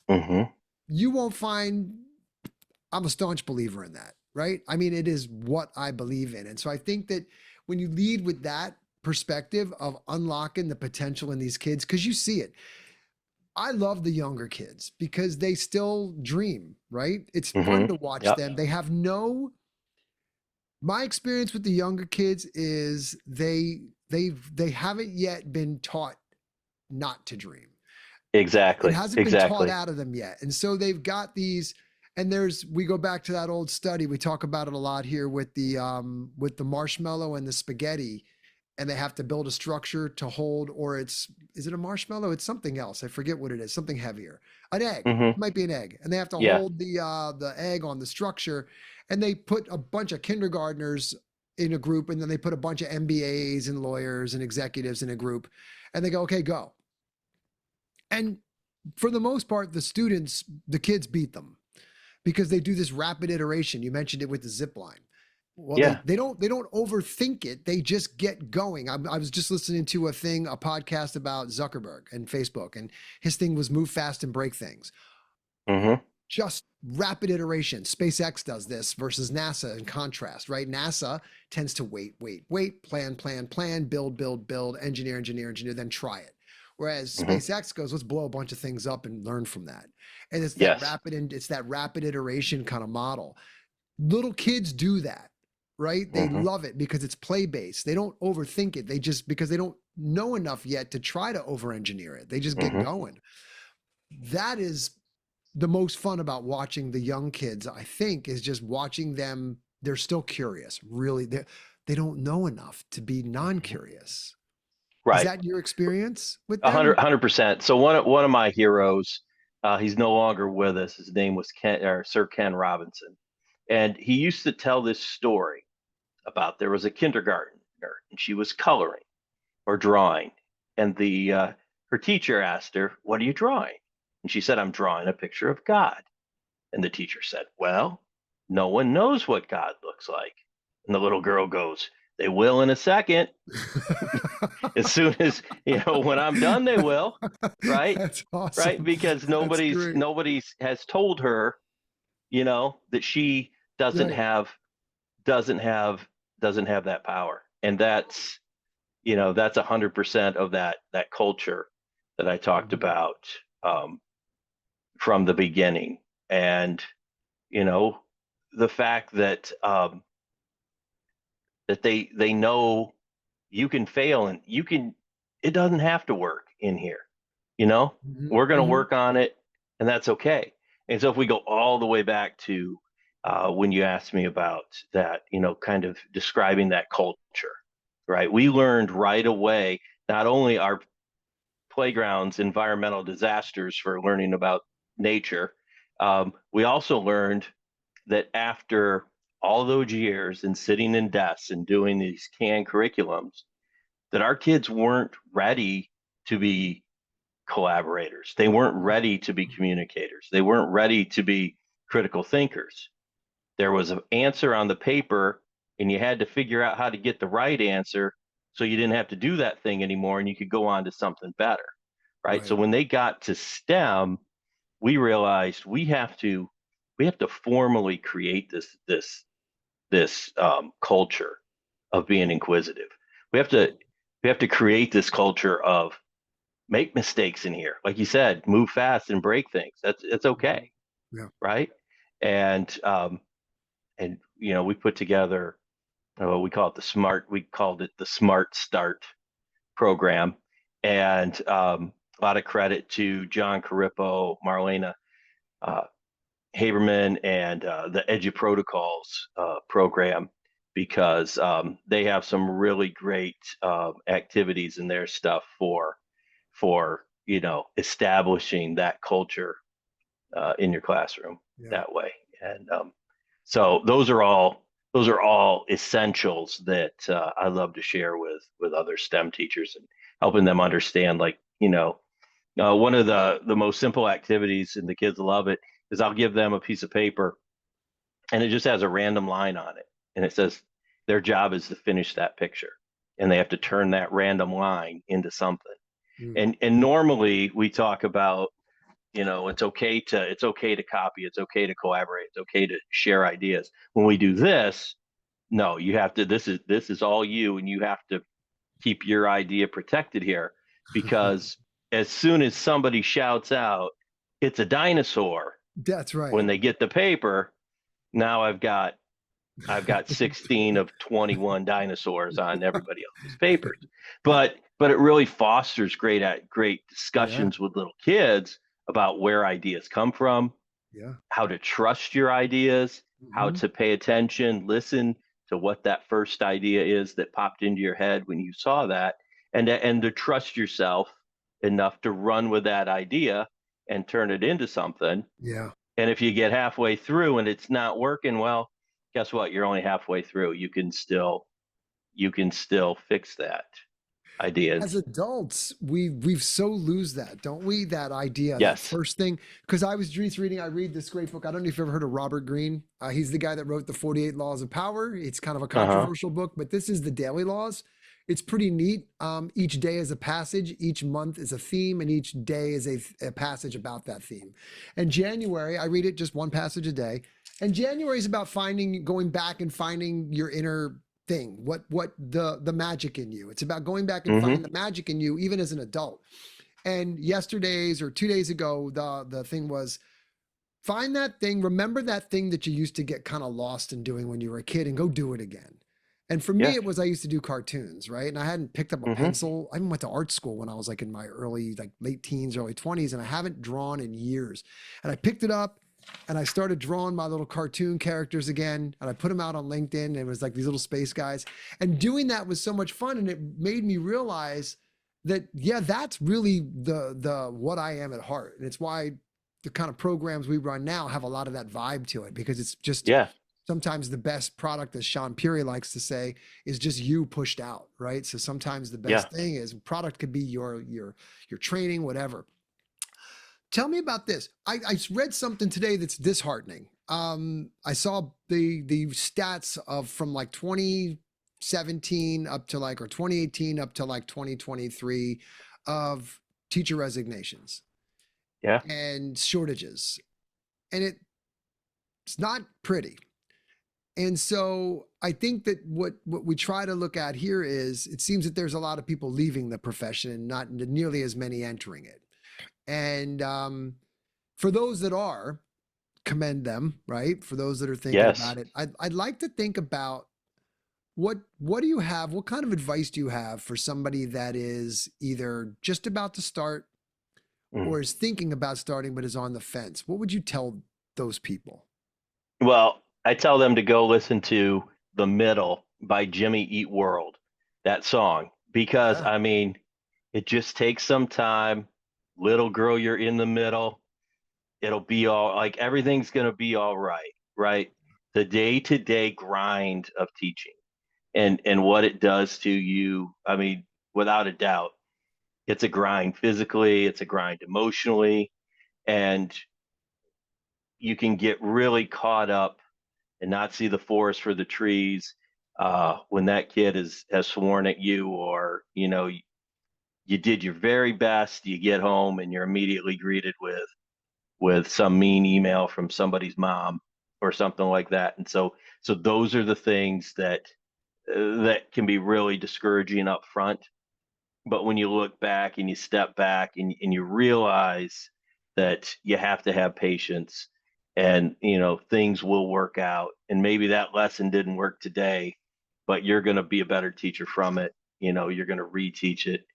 Hmm. You won't find, I'm a staunch believer in that, right? I mean, it is what I believe in. And so I think that when you lead with that perspective of unlocking the potential in these kids, because you see it. I love the younger kids because they still dream, right? It's Hmm. fun to watch Yep. them. My experience with the younger kids is they haven't yet been taught not to dream. It Exactly. hasn't been taught Exactly. out of them yet. And so they've got these, and we go back to that old study. We talk about it a lot here with the marshmallow and the spaghetti, and they have to build a structure to hold, or is it a marshmallow? It's something else. I forget what it is, something heavier. An egg. Hmm. It might be an egg. And they have to Yeah. hold the egg on the structure, and they put a bunch of kindergartners in a group, and then they put a bunch of MBAs and lawyers and executives in a group, and they go, okay, go. And for the most part, the kids beat them because they do this rapid iteration. You mentioned it with the zip line. Well, Yeah. they don't overthink it. They just get going. I was just listening to a podcast about Zuckerberg and Facebook, and his thing was move fast and break things. Mm-hmm. Just rapid iteration. SpaceX does this versus NASA in contrast, right? NASA tends to wait, plan, build, engineer, then try it. Whereas Mm-hmm. SpaceX goes, let's blow a bunch of things up and learn from that. And it's Yes. that rapid iteration kind of model. Little kids do that, right? They Mm-hmm. love it because it's play based. They don't overthink it. They just, because they don't know enough yet to try to over engineer it. They just get Mm-hmm. going. That is the most fun about watching the young kids, I think, is just watching them. They're still curious. Really, they don't know enough to be non-curious. Right. Is that your experience with them? 100%. So one of my heroes, he's no longer with us. His name was Sir Ken Robinson, and he used to tell this story about there was a kindergartner and she was coloring or drawing, and her teacher asked her, "What are you drawing?" And she said, "I'm drawing a picture of God." And the teacher said, "Well, no one knows what God looks like." And the little girl goes, "They will in a second. As soon as, when I'm done, they will." Right? That's awesome. Right? Because That's great. nobody's has told her, that she doesn't Right. have doesn't have that power. And that's 100% of that culture that I talked Mhm. about from the beginning. And the fact that that they know you can fail and it doesn't have to work in here. Mhm. We're going to Mhm. work on it, and that's okay. And so if we go all the way back to when you asked me about that, kind of describing that culture, right? We learned right away, not only our playgrounds, environmental disasters for learning about nature, we also learned that after all those years and sitting in desks and doing these canned curriculums, that our kids weren't ready to be collaborators. They weren't ready to be communicators. They weren't ready to be critical thinkers. There was an answer on the paper, and you had to figure out how to get the right answer so you didn't have to do that thing anymore and you could go on to something better. Right. So Right. when they got to STEM, we realized we have to formally create this culture of being inquisitive. We have to create this culture of make mistakes in here, like you said, move fast and break things. It's okay, Yeah. right? And we put together, we called it the Smart Start program, and a lot of credit to John Carippo, Marlena uh, Haberman, and the Edu Protocols program, because they have some really great activities in their stuff for establishing that culture in your classroom Yeah. that way. And so those are all essentials that I love to share with other STEM teachers, and helping them understand, like, one of the most simple activities, and the kids love it, is I'll give them a piece of paper, and it just has a random line on it, and it says their job is to finish that picture, and they have to turn that random line into something. Mm. And normally we talk about, it's okay to copy, it's okay to collaborate, it's okay to share ideas. When we do this, no, you have to, this is all you, and you have to keep your idea protected here, because as soon as somebody shouts out, "It's a dinosaur," That's right. when they get the paper, now I've got 16 of 21 dinosaurs on everybody else's papers. But it really fosters great Yeah. discussions with little kids about where ideas come from, Yeah. how to trust your ideas, how Mhm. to pay attention, listen to what that first idea is that popped into your head when you saw that, and to trust yourself enough to run with that idea and turn it into something. Yeah. And if you get halfway through and it's not working, well, guess what? You're only halfway through. You can still fix that. As ideas. adults, we've so lose that, don't we? That idea, that Yes. first thing. Because I was just reading, I read this great book. I don't know if you've ever heard of Robert Greene. He's the guy that wrote the 48 Laws of Power. It's kind of a Uh-huh. controversial book, but this is the daily laws. It's pretty neat. Each day is a passage, each month is a theme, and each day is a passage about that theme. And January, I read it just one passage a day. And January is about going back and finding your inner thing, what the magic in you. It's about going back and Hmm. finding the magic in you even as an adult. And yesterday's or 2 days ago, the thing was, find that thing, remember that thing that you used to get kind of lost in doing when you were a kid, and go do it again. And for me, Yeah. it was, I used to do cartoons, right? And I hadn't picked up a Hmm. pencil. I even went to art school when I was like in my late teens, early 20s, and I haven't drawn in years. And I picked it up and I started drawing my little cartoon characters again. And I put them out on LinkedIn, and it was like these little space guys. And doing that was so much fun. And it made me realize that, yeah, that's really the what I am at heart. And it's why the kind of programs we run now have a lot of that vibe to it, because it's just Yeah. sometimes the best product, as Sean Peary likes to say, is just you pushed out, right? So sometimes the Yeah. best thing is product could be your training, whatever. Tell me about this. I read something today that's disheartening. I saw the stats of from like 2017 up to like, or 2018 up to like 2023, of teacher resignations Yeah. and shortages, and it's not pretty. And so I think that what we try to look at here is, it seems that there's a lot of people leaving the profession and not nearly as many entering it. And for those that are, commend them, right? For those that are thinking Yes. about it, I'd like to think about what do you have? What kind of advice do you have for somebody that is either just about to start Mm. or is thinking about starting but is on the fence? What would you tell those people? Well, I tell them to go listen to The Middle by Jimmy Eat World, that song, because Yeah. I mean, it just takes some time. Little girl, you're in the middle. It'll be all like everything's going to be all right, right? The day-to-day grind of teaching and what it does to you. I mean, without a doubt, it's a grind physically, it's a grind emotionally, and you can get really caught up and not see the forest for the trees when that kid has sworn at you, or you did your very best. You get home and you're immediately greeted with some mean email from somebody's mom or something like that. And so those are the things that can be really discouraging up front. But when you look back and you step back and you realize that you have to have patience, and things will work out, and maybe that lesson didn't work today, but you're going to be a better teacher from it. You're going to reteach it.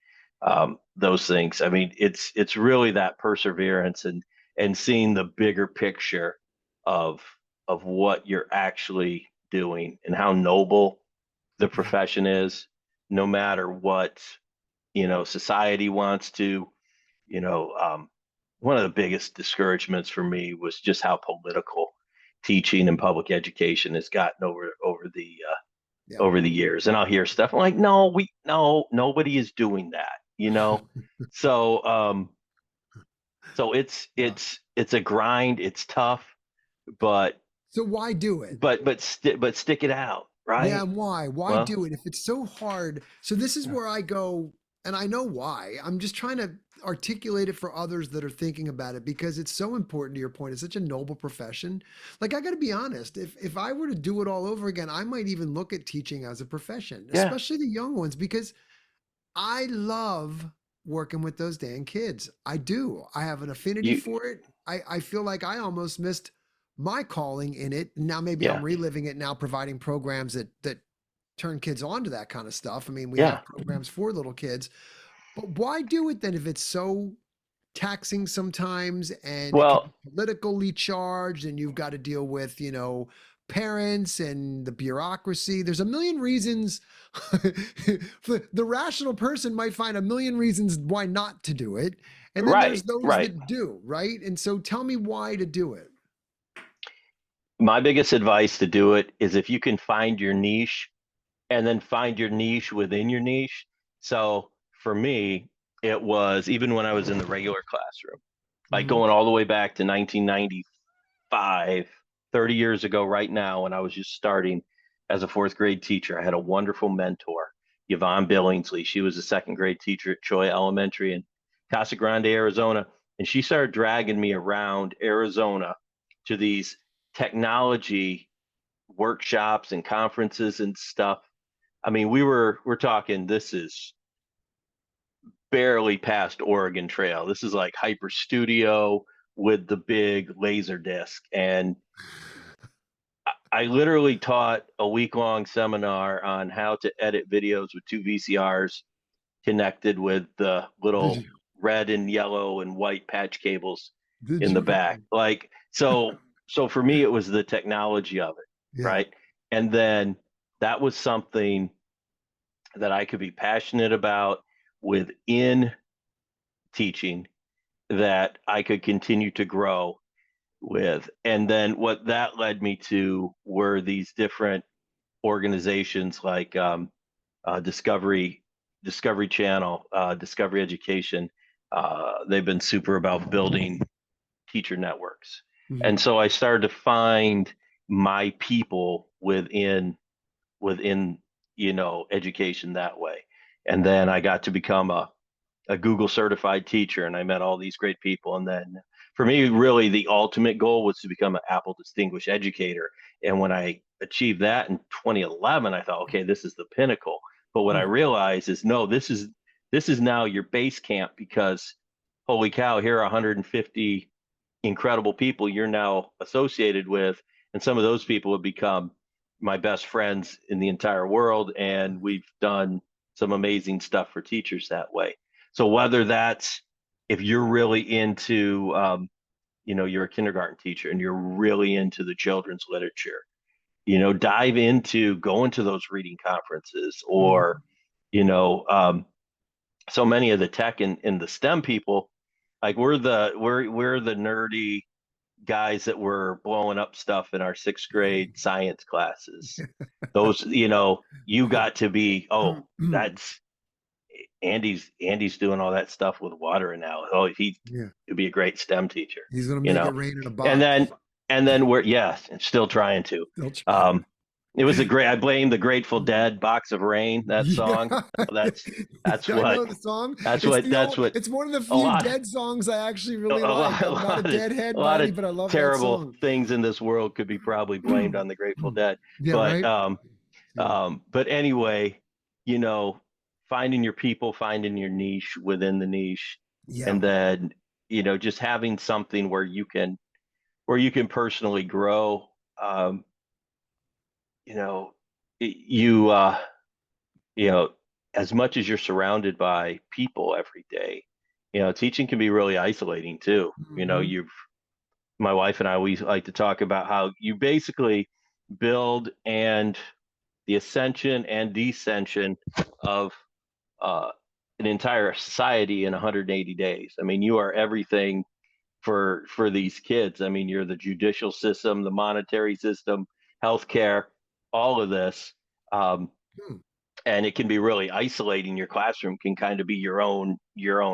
Those things, I mean, it's really that perseverance and seeing the bigger picture of of what you're actually doing and how noble the Yeah. profession is, no matter what society wants to. you know um, One of the biggest discouragements for me was just how political teaching and public education has gotten Yeah. over the years. And I'll hear stuff I'm like, no, nobody is doing that. So Yeah. it's a grind. It's tough, but So why do it? but stick it out, Yeah, right? and why? Why Well, do it if it's so hard? So this is where I go, and I know why. I'm just trying to articulate it for others that are thinking about it, because it's so important to your point. It's such a noble profession. Like, I got to be honest, if I were to do it all over again, I might even look at teaching as a profession, yeah, especially the young ones, because I love working with those dang kids. I do. I have an affinity you, for it. I feel like I almost missed my calling in it. Now maybe I'm yeah, reliving it now, providing programs that turn kids on to that kind of stuff. I mean, we yeah. have programs for little kids, but why do it then if it's so taxing sometimes, and it can Well, be politically charged, and you've got to deal with, parents and the bureaucracy? There's a million reasons. The rational person might find a million reasons why not to do it. And then there's right, those right. that do, right? And so tell me why to do it. My biggest advice to do it is if you can find your niche and then find your niche within your niche. So for me, it was even when I was in the regular classroom, like Mhm. going all the way back to 1995, 30 years ago, right now, when I was just starting as a fourth grade teacher. I had a wonderful mentor, Yvonne Billingsley. She was a second grade teacher at Troy Elementary in Casa Grande, Arizona. And she started dragging me around Arizona to these technology workshops and conferences and stuff. I mean, we're talking, this is barely past Oregon Trail. This is like Hyper Studio with the big laser disc. And I literally taught a week long seminar on how to edit videos with two VCRs connected with the Did little you? red and yellow and white patch cables Did in the you back. really? Like, so for me, it was the technology of it, Yeah. right? And then that was something that I could be passionate about within teaching, that I could continue to grow with. And then what that led me to were these different organizations like Discovery Channel, Discovery Education. They've been super about building teacher networks. And Mhm. so I started to find my people within education that way. And then I got to become a Google certified teacher, and I met all these great people. And then for me, really the ultimate goal was to become an Apple Distinguished Educator. And when I achieved that in 2011, I thought, okay, this is the pinnacle. But what I Mm. realized is no, this is now your base camp, because holy cow, here are 150 incredible people you're now associated with, and some of those people have become my best friends in the entire world, and we've done some amazing stuff for teachers that way. So whether that's, if you're really into you're a kindergarten teacher and you're really into the children's literature, dive into going to those reading conferences, or Mhm. you know so many of the tech and the STEM people, like we're the nerdy guys that were blowing up stuff in our sixth grade science classes. Those, you got to be, oh, that's Andy's doing all that stuff with water now. Oh, he Yeah. would be a great STEM teacher, He's gonna you make it know. rain in a And box. then we're, yes, and still trying to. They'll try. Um, it was a great. I blame the Grateful Dead, "Box of Rain," that Yeah. song. That's that's I know what the song. that's what that's what It's one of the a few lot Dead songs I actually a, really a like. lot a I'm not a lot of Deadhead a by lot any, of but I love that terrible song. things in this world could be probably blamed on the Grateful Dead. Yeah, But right? Yeah. but anyway, you know, finding your people, finding your niche within the niche, Yeah. and then just having something where you can personally grow. Um, you know, you you know, as much as you're surrounded by people every day, teaching can be really isolating too. Mhm. My wife and I, we like to talk about how you basically build and the ascension and descension of uh, an entire society in 180 days. I mean, you are everything for these kids. I mean, you're the judicial system, the monetary system, healthcare, all of this. Um, Hmm. and it can be really isolating. Your classroom can kind of be your own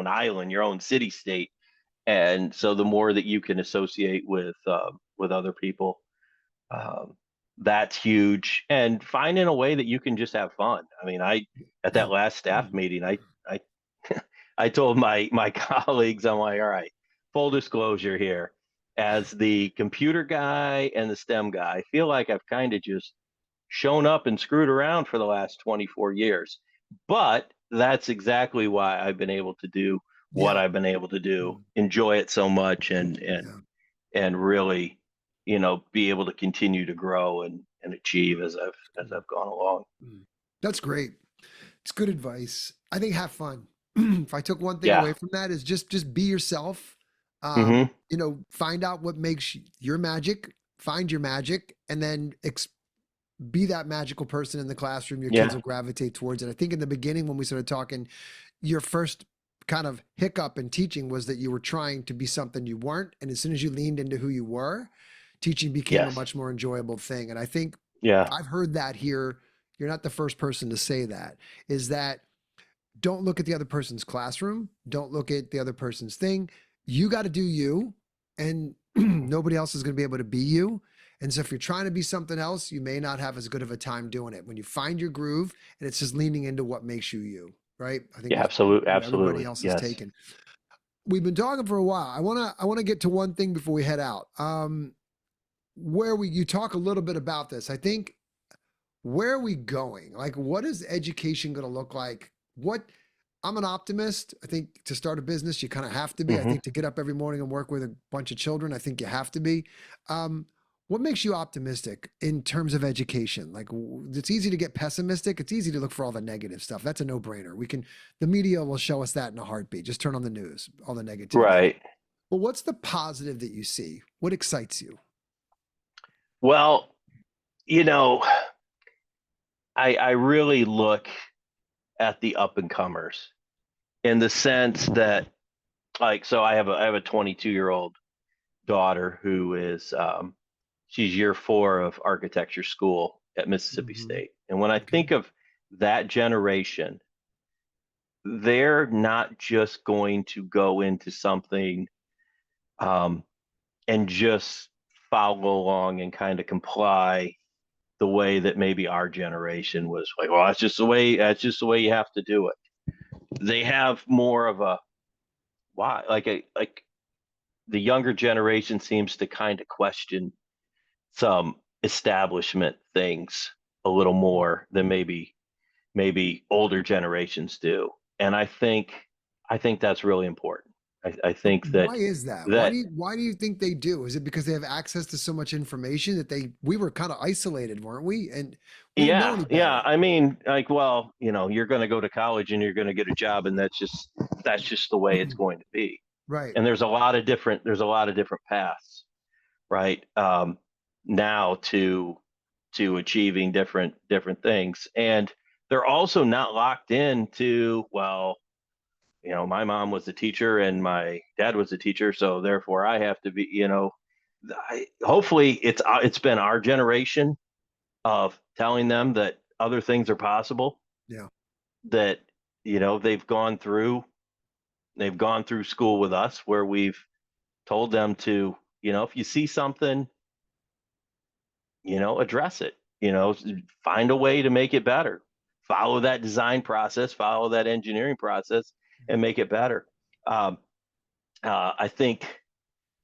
island, your own city state. And so the more that you can associate with other people, um, that's huge. And finding a way that you can just have fun. I mean, I at that last staff meeting, I I told my colleagues, I'm like, all right, full disclosure here, as the computer guy and the STEM guy, I feel like I've kind of just shown up and screwed around for the last 24 years. But that's exactly why I've been able to do what Yeah. I've been able to do, Mm. enjoy it so much, and Yeah. really, be able to continue to grow and achieve as I've gone along. Mm. That's great. It's good advice. I think have fun. If I took one thing Yeah. away from that is just be yourself. Hmm. Find out what makes your magic, find your magic, and then be that magical person in the classroom. Your kids Yeah. will gravitate towards it. I think in the beginning when we started talking, your first kind of hiccup in teaching was that you were trying to be something you weren't. And as soon as you leaned into who you were, teaching became a Yes. much more enjoyable thing. And I think Yeah. I've heard that here. You're not the first person to say that, is that don't look at the other person's classroom. Don't look at the other person's thing. You got to do you, and nobody else is going to be able to be you. And so if you're trying to be something else, you may not have as good of a time doing it. When you find your groove, and it's just leaning into what makes you you, right? I think Yeah, that's absolutely, where everybody absolutely. else is Yes. taken. We've been talking for a while. I wanna get to one thing before we head out. Where you talk a little bit about this. I think, where are we going? Like, what is education going to look like? I'm an optimist. I think to start a business, you kind of have to be. I Hmm. think to get up every morning and work with a bunch of children, I think you have to be. What makes you optimistic in terms of education? Like, it's easy to get pessimistic. It's easy to look for all the negative stuff. That's a no-brainer. The media will show us that in a heartbeat. Just turn on the news, all the negativity. Right. But what's the positive that you see? What excites you? Well, you know, I really look at the up and comers in the sense that, like, so I have a 22-year-old daughter who is she's year 4 of architecture school at Mississippi Hmm. State. And when I Okay. think of that generation, they're not just going to go into something um, and just follow along and kind of comply the way that maybe our generation was like, well, that's just the way you have to do it. They have more of a why, like the younger generation seems to kind of question some establishment things a little more than maybe older generations do. And I think that's really important. I think Why that is that? that Why do you think they do? Is it because they have access to so much information that we were kind of isolated, weren't we? And we didn't know yeah, any yeah. better. I mean, like, well, you're going to go to college and you're going to get a job, and that's just the way it's going to be. Right. And there's a lot of different paths, right? Now to achieving different things, and they're also not locked into, well, my mom was a teacher and my dad was a teacher, so therefore I have to be. Hopefully it's been our generation of telling them that other things are possible, Yeah. that they've gone through school with us where we've told them to, if you see something, address it, find a way to make it better, follow that design process, follow that engineering process, and make it better. um, I think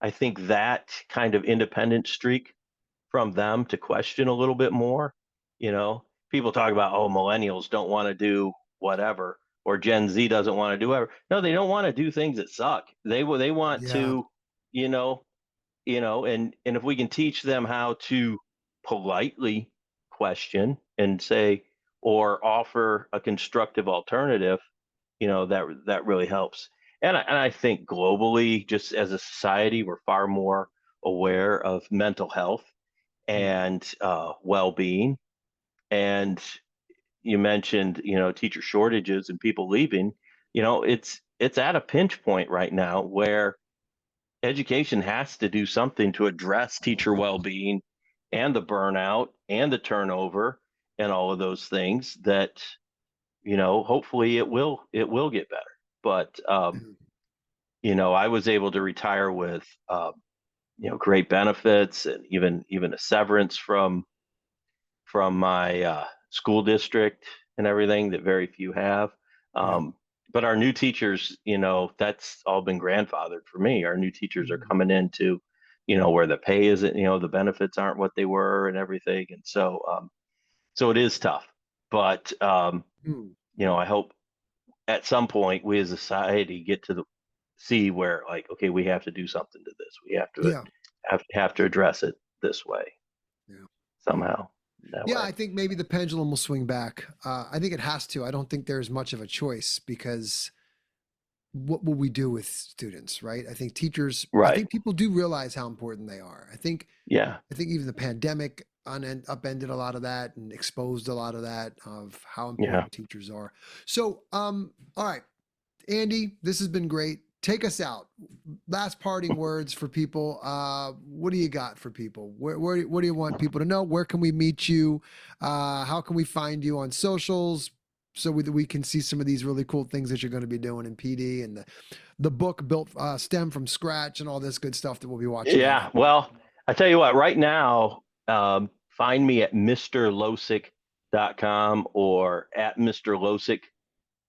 that kind of independent streak from them to question a little bit more. People talk about, oh, millennials don't want to do whatever, or Gen Z doesn't want to do whatever. No, they don't want to do things that suck. They want Yeah. to, you know, and if we can teach them how to politely question and say, or offer a constructive alternative, that really helps. And I think globally, just as a society, we're far more aware of mental health Mm. and well-being. And you mentioned, teacher shortages and people leaving. It's at a pinch point right now where education has to do something to address teacher well-being and the burnout and the turnover and all of those things that, hopefully it will get better. But Mm. I was able to retire with great benefits, and even a severance from my school district and everything that very few have. Yeah. Um, but our new teachers, that's all been grandfathered for me. Our new teachers are Mhm. coming into, where the pay isn't, the benefits aren't what they were and everything. And so it is tough. But, Mm. I hope at some point we as a society get to see where, like, okay, we have to do something to this. We have to Yeah. address it this way Yeah. somehow. That Yeah, way. I think maybe the pendulum will swing back. I think it has to. I don't think there's much of a choice, because what will we do with students, right? I Right. think people do realize how important they are. Yeah. I think even the pandemic upended a lot of that and exposed a lot of that, of how Yeah. important teachers are. So, all right, Andy, this has been great. Take us out. Last parting words for people. What do you got for people? What do you want people to know? Where can we meet you? How can we find you on socials? so we can see some of these really cool things that you're going to be doing in PD, and the book built STEM from scratch and all this good stuff that we'll be watching. Yeah. Well, I tell you what, right now, find me at mrlosik.com or at Mr. Losik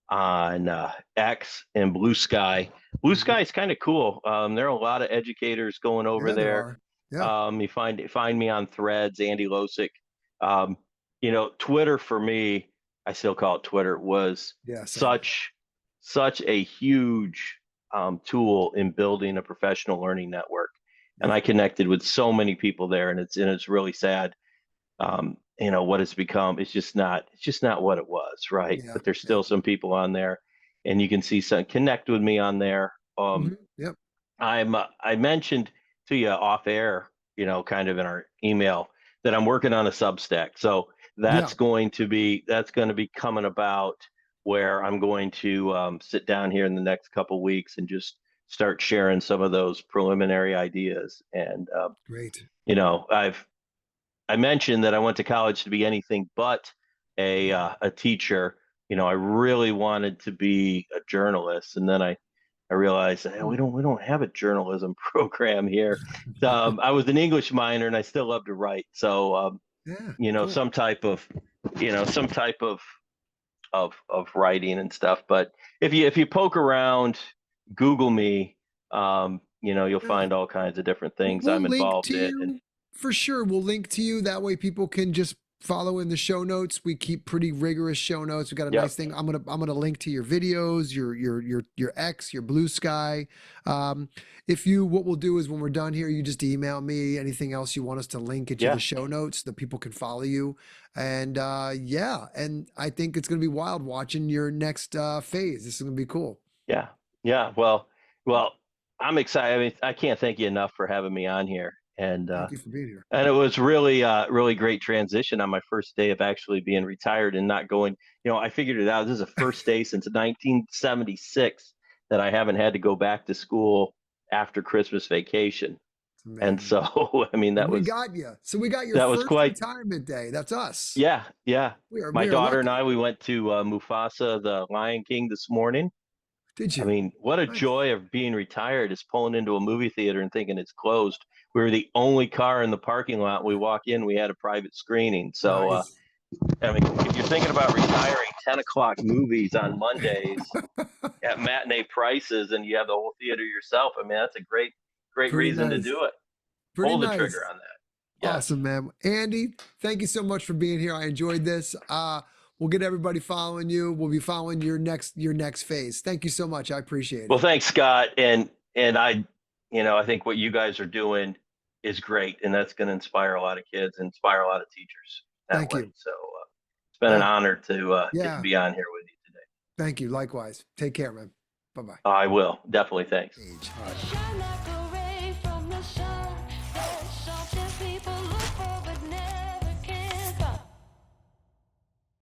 on X and Blue Sky. Blue Sky is kind of cool. There are a lot of educators going over Yeah, there there. are. Yeah. You find me on Threads, Andy Losik. Twitter for me, I still call it Twitter, was Yeah. Same. such a huge tool in building a professional learning network. And I connected with so many people there, and it's really sad. What it's become. It's just not what it was, right? Yeah. But there's Yeah. still some people on there, and you can see some connect with me on there. Yep. I mentioned to you off air, kind of in our email, that I'm working on a Substack. So that's going to be coming about, where I'm going to sit down here in the next couple weeks and just start sharing some of those preliminary ideas. And Great. I mentioned that I went to college to be anything but a teacher. I really wanted to be a journalist, and then I realized we don't have a journalism program here. I was an English minor, and I still love to write. So Yeah. Cool. some type of writing and stuff. But if you poke around, Google me, you'll find all kinds of different things We'll I'm link involved to in. you for sure. We'll link to you. That way people can just follow in the show notes. We keep pretty rigorous show notes. We got a nice thing. I'm gonna link to your videos, your X, your Blue Sky. What we'll do is, when we're done here, you just email me anything else you want us to link into the show notes so that people can follow you. And and I think it's gonna be wild watching your next phase. This is gonna be cool. Yeah. Well, I'm excited. I mean, I can't thank you enough for having me on here. And Thank you for being here. and it was really great transition on my first day of actually being retired and not going. I figured it out. This is the first day since 1976 that I haven't had to go back to school after Christmas vacation. And so, I mean, we got you. So we got your first retirement day. That's us. Yeah. My daughter and lucky. we went to Mufasa, the Lion King, this morning. Did you? I mean, what a joy of being retired is pulling into a movie theater and thinking it's closed. We were the only car in the parking lot. We walk in, we had a private screening. So, I mean, if you're thinking about retiring, 10 o'clock movies on Mondays at matinee prices, and you have the whole theater yourself, I mean, that's a great reason to do it. Pull the trigger on that. Yeah. Awesome, man. Andy, thank you so much for being here. I enjoyed this. We'll get everybody following you. We'll be following your next phase. Thank you so much. I appreciate it. Well, thanks, Scott. And I think what you guys are doing is great, and that's going to inspire a lot of kids, and inspire a lot of teachers. Thank you. So it's been an honor to get to be on here with you today. Thank you. Likewise. Take care, man. Bye-bye. I will. Definitely. Thanks. Shine like a ray from the sun.